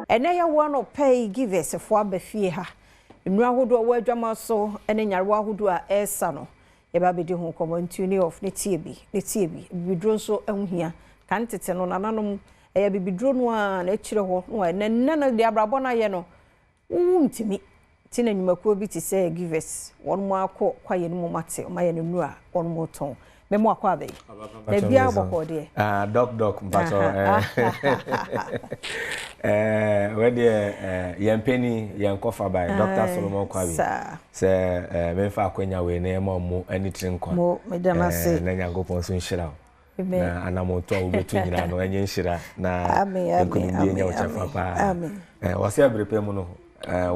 Ene ya wano pay give us for befie ha. Nwa hodo wa adwama so ene nyarewa hodo a esa no. Ye ba be di ho komo ntuni of ne tie bi bibidro so ahia kan tete no nananom eya bibidro no a na kire ho no na nana de abrabo na ye no ntimi ti na nyumakuo bi ti say give us won mo akọ kwaye no mo mate o ma ye no nu a won mo ton me mo akọ abai na bia boko de doc mpato we de yempeni yenkofa bai Dr. Solomon Kwabi se me fa akwanya we na ma mo anitri nkwa mo me dana se na nyangopon so nhira na anamoto obetu nyina no enye nhira na nkunimdie nya uchafa pa amen wase abrepe mu no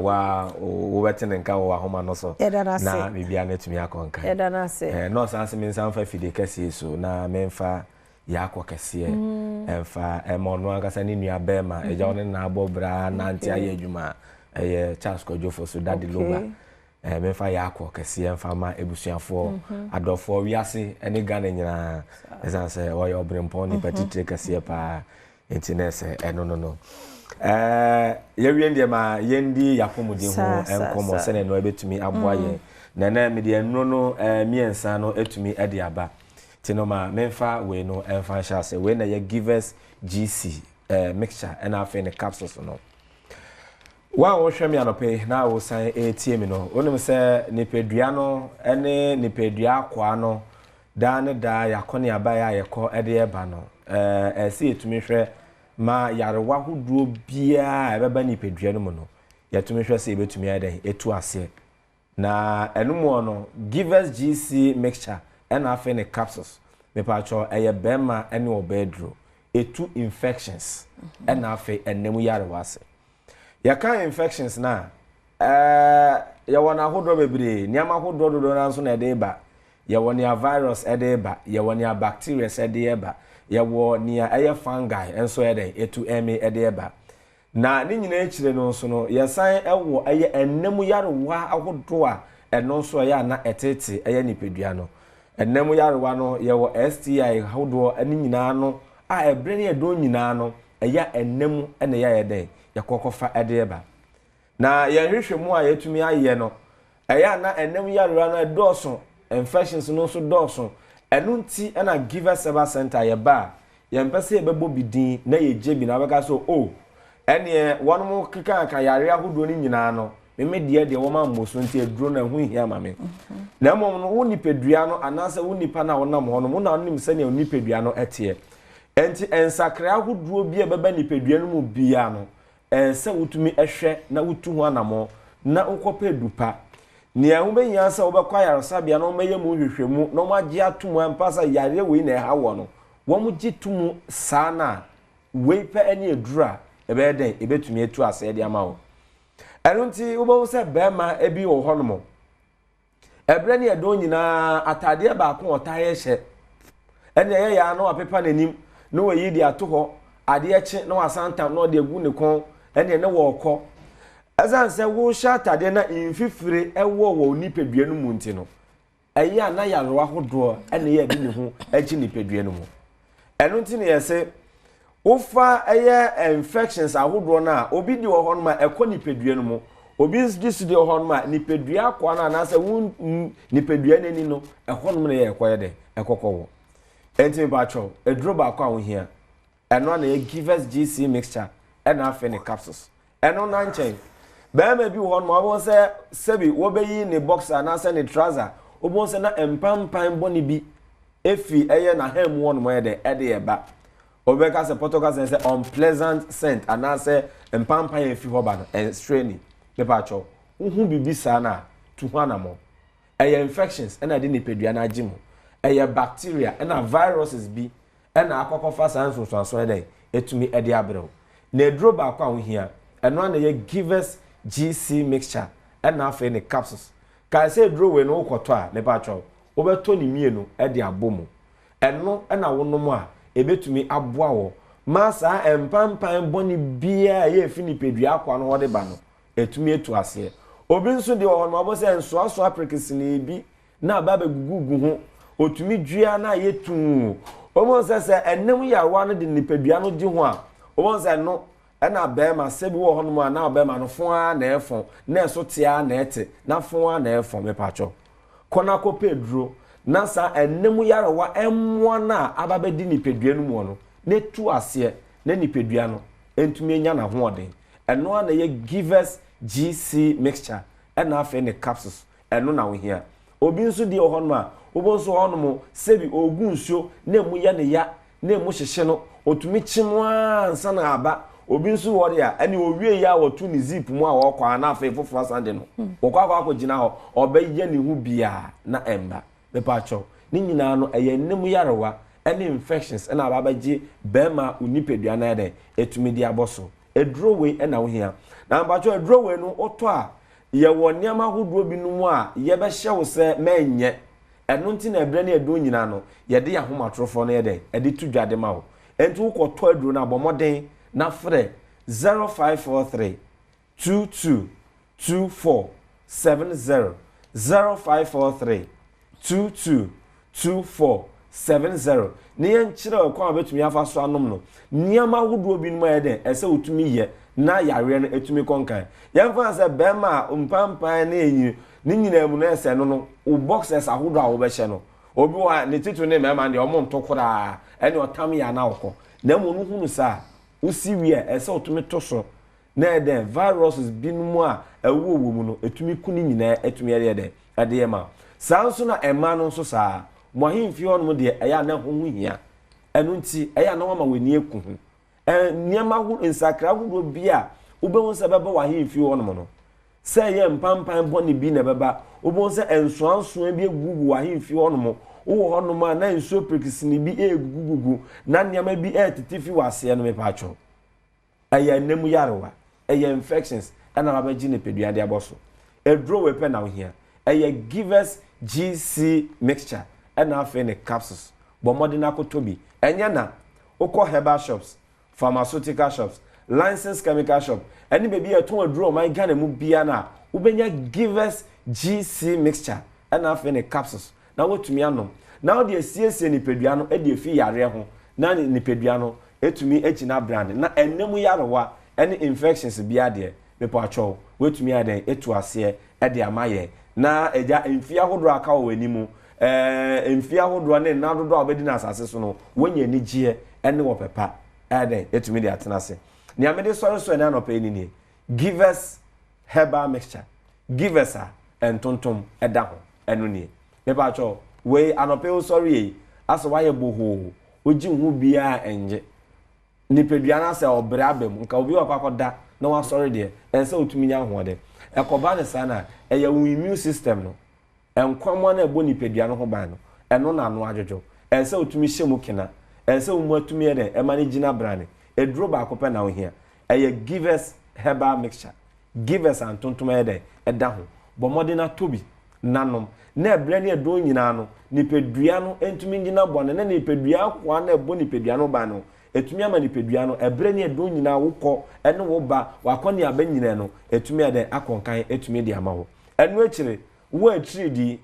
wa wobetene nka wo ahoma no so na bibia na tumi akonka edana se no sanse me sanfa fide kase so na memfa yakọ kese emfa emono akasa ni nua bema eja one na abobra na anti aye adwuma Charles Kojofo so dadi loba memfa yakọ kese emfa ma ebusuafo adofo wiase ene Ghana nyina esanse oyo obrempon ni petite kese pa internet no yewie ndie ma yendi yapomudi ho enkomo sene no ebetumi aboaye na me de no miensa no etumi ede aba tinoma memfa we no emfa shase we na ye give us GC mixture and afa ne capsules no wa wo hwemi anope na wo san ATM no onim se nipedua no ene nipedua akwa no da ne da yakone aba ya yekọ ede eba no ese etumi hwe ma yarewa hoduo bia ebeba nipedua no mu no yetumi hwe se ebetumi ade etu ase na enumo no give us GC mixture and afa ne capsules me pacho eye bema ene obedro etu infections and afa enemu yarewa ase yaka infections na ya wana hodo bebre niama hodo do na so na ede ba ya woni virus ede ba ya woni bacteria ede ba ya woni eye fungi enso ede etu eme ede ba na ni nyina ekire no so no ya san ewo eye enemu yarewa ahodo a eno so ya na etete eye nipedua no enemu yarewa no ye wo STI hodo ani nyina no a ebre ne edo nyina no eya enemu ene ya yede yakokofa edeba na yehwehwe mu a yetumi aye no eya na enem yarewa na doso infections no so doso enu nti na give us Herbal Center ye ba ye mpese ye bebo bidin na ye jebi na beka so ene wonu mu keka ka yare ahodo ni nyina no meme de wo ma mmoso nti eduro na hu hia mame na mom no wonipedua no anase wonipa na wonam ho no mo na onim se ne wonipedua no etie enti ensakra ahodo bi e beba nipedua no mu bia no se wutumi ehwe na wutu ho anamo na ukope dupa ne ahu be nyansa obekwa yaresabia no meye mu hwehwemu no magye atomu ampasa yare we na ha wo no wo mu gitumu sana we pe ene edura ebe den ebetumi etu ase de ama wo enunti ubo se bema ebi wo ho no mo ebre ne edo nyina atade ba ko otaye hye ene ye ya no apepa nanim no we yi di ato ho ade eche no asanta no de egu ne kon ene ne wo kọ azanse wo shatade na infifire ewo wo nipedua no mu nti no eya na yarewa hodo ene ye di ne ho echi nipedua no mu eno nti ne yese ufa eye infections ahodo na obi di wo ho no ma ekọ nipedua no mu obi dis di wo ho no ma nipedua akwa na na se wo nipedua nani no ehọ no na ye ekọ ye de ekọkọ wo enti ba cho edro ba akwa wo hia eno na ye give us GC mixture and afa ne capsules eno na nchen ba ma bi wo no abo se sebi wo be yi ne boxer na se ne trouser obo se na empampan boni bi efi eye na hem wo no mo ye de ede ye ba obeka se potoka se unpleasant scent ana se empampan efi ho ba no en straining me pa cho hu bibi sa na tu ho na mo eye infections and ade ne pedua na agimu eye bacteria and viruses bi and akokofa sanso so ede etumi ede abrew na edro ba kwa ohia eno na ye give us GC mixture and afa ne capsules ka se edro we no koto a me ba cho obeto ni mienu ede abomu eno na wonom a ebetumi aboa wo masa empampan boni bia ye fini pedua akwa no wode ba no etumi etu ase obi nso de wo no abo se enso aso aprikisi ni bi na ba be gugugu ho otumi dua na yetu omo se ennem yarwa no de nipadua no di ho a omo se no na bema se bi wo ho no ma na bema no fo a na efon na eso tia na ete na fo a na efon me pacho kona ko pedro na sa ennem yarwa emmo na ababedi nipadua no mu no na tu ase na nipadua no entumi enya na ho oden eno na ye givers GC mixture na afa ne capsules eno na wo hia obi nso di ho no a obo nso ho no mo sebi ogun nsuo na emu ya ne ya na emu hyehye no otumi chimwa nsa na aba obi nso wo de a ene owie ya wotu ne zip mu a wo kwa na afa foforo sande no wo kwa akogina ho obaye ne hu bia na emba me pa cho ni nyina no eye nnem yarewa ene infections na ababaje bema unipedua na ede etumi di aboso eduro we na wo hia na mba cho eduro we no oto a ye wo niam ahoduo bi no mu a ye be hye wo se menye eno nti na ebre na edo nyina no ye de yahomatrofo no ye de ede tudwade ma wo enti wo koto eduro na bomoden na frɛ 0543 22 24 70 0543 22 24 70 ne yen kyerɛ kwa betumi afa so anom no niama hodo bi no ma yɛ ɛsɛ otumi yɛ na yare no etumi konkan yɛn fa sɛ bɛma mpampan na enyi ne nyina mu na ɛsɛ no o boxers ahodo a wo bɛhyɛ no obi wa ne titu ne mɛma de ɔmo ntokora ɛne ɔtam ya na wokɔ na mu no hunu sa usi wie ese otumi toso na eden viruses binumu a ewo wo mu no etumi kuni nyina etumi ere ede ade ma sanso na ema no nso saa mo ahimfi hono de eya na ho hia enu nti eya na wama weni eku hu niam ahu nsakra hu bia ubehu se beba wa ahimfi hono mo no se ye mpampan boni bi na beba ubehu se ensoanso bi egugu wa ahimfi hono mo wo hono ma na nso prekisini bi egugugu na niam bi etitifi wase no me pacho aya nemu yarewa aya infections ana babaji ne pedua de aboso edro we pe na wo hia aya givers GC mixture ana afa ne capsules bo modern akotobi enya na ukọ herbal shops pharmaceutical shops licensed chemical shop any baby eton aduro my Ghana mu bia na ubenya givers GC mixture ana afa ne capsules na wotumi anom na odi asiesie ni pedua no edi efi yare ho na ni pedua no etumi echina brand na enemu yarewa any infections bia de mepo acho wetumi aden etu ase ede amaye na eja emfia hodro aka wo wanimu emfia hodro ne na dodo obedi na asase so no wonya ni gie ene wo pepa eden etumi de atena se ni amede so na no pe ni givers herbal mixture givers a entontom eda ho enu ni mepo acho we anope sorry aso waye boho oji hu bia enje ni pedua na se obre abem nka obi wakwakoda na wa sorry de ense otumi nya ho de ekoba ne sana eya wo immune system no enkwamo na ebo ni pedua no ho ban no eno na no adwojo ense otumi hyemu kina ense wo mu atumi de e manage na brane eduro ba akope na wo hia eya givers herbal mixture givers antontom ede eda ho bomodena tobi nanom na ebre ne edo nyina no ni pedua no entumi nyina bone na ni pedua kwa na ebo ni pedua no ban no etumi ama ni pedua no ebre ne edo nyina wokọ ene wo ba wakọ ne aba nyina no etumi ade akonkan etumi de ama wo enu akire wo atiri di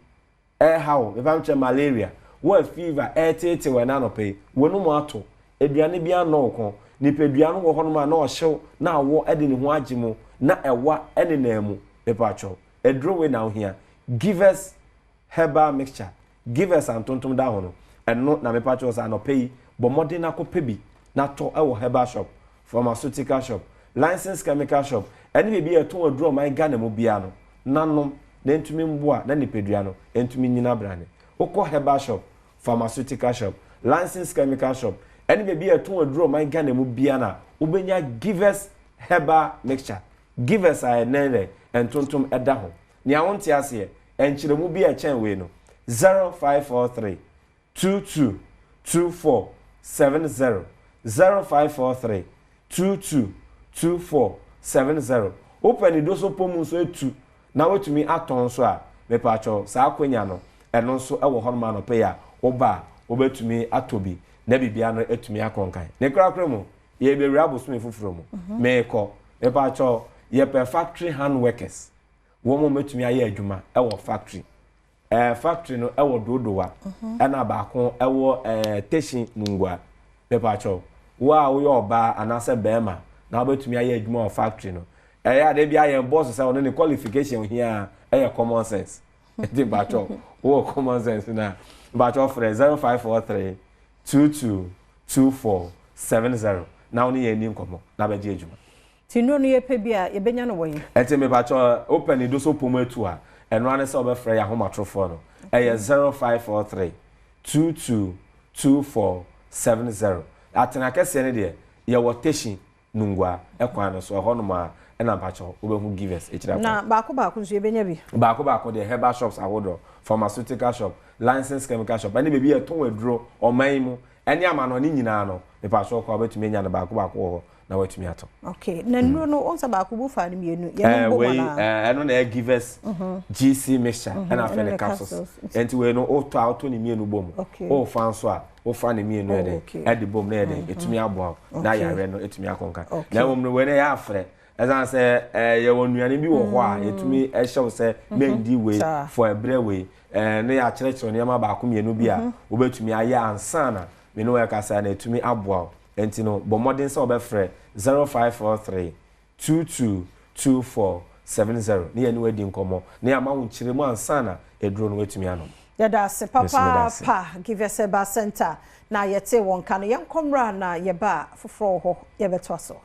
hawo befamche malaria wo fever etete we na no pe wonu mo ato eduane bia no okọ ni pedua no wo hono ma na ohyew na awo ede ne ho agimo na ewa ene na emu pepacho edro we na ohia givers herbal mixture givers antontom da hono eno na mepacho sa no pe bo modern akopebi na to ewo herbal shop pharmaceutical shop licensed chemical shop eni bebi eton aduro my Ghana mu bia no nanom na entumi mboa na ni pedua no entumi nyina brane ukọ herbal shop pharmaceutical shop licensed chemical shop eni bebi eton aduro my Ghana mu bia na ubenya givers herbal mixture givers a enere entontom eda ho ni awonte ase enchiremu bia echen we no 0543 22 24 70 0543 22 24 70 open do so pomu so etu na wetumi aton so a mepacho sa akwanya no eno so ewo honma no pe ya oba obetumi atobi na bibia no etumi akonkan ne krakra mu ye be rabosome fufuro mu meko mepacho ye per factory hand workers wo mo metumi aye adwuma ewo factory factory no ewo dodowa na baako ewo teshin nungwa pepa cho wa wo yo ba anase bema na obetumi aye adwuma of factory no ya de bia ye boss say ono ne qualification here common sense eti bacho wo common sense na bacho for 0543 222470 na oni ye ni nkomo na be je adwuma tinu no ye pe bia ye benya no woyin eti me bacho open do so pometu a eno ane se obefre ya homatrofo no 0543 222470 atena kese ne de ye wotation nungwa ekwan no so ho no ma na bacho obehu givers echira na baako nso ye benya bi baako de herbal shops awodo pharmaceutical shop licensed chemical shop ani bebi eton aduro oman mu ani amano ni nyina no me paso ko betumi nya na baako ho na watumi ato okay na nuro no onsa baako bu fa ne mienu ye no na eno na givers GC mixture na fa ne capsules enti we no auto ni mienu bom o fa nso a o fa ne mienu ede edi bom na ede etumi abo na yare no etumi akonka na wom no we na ya afre ezan se ye wonuane bi wo ho a etumi ehyew se mendi we for ebre we ne ya kyerɛkyerɛ ne ma baako mienu bi a obetumi aye ansana me no ya kasa na etumi aboa enti no bo modern se obefrɛ 0543 222470 ne ye ne wadi nkomo ne ya ma wo nkyere mu ansana eduro no wetumi ano yada se papa pa give us a center na yete won kan yenkomra na yeba foforo ho yebeto so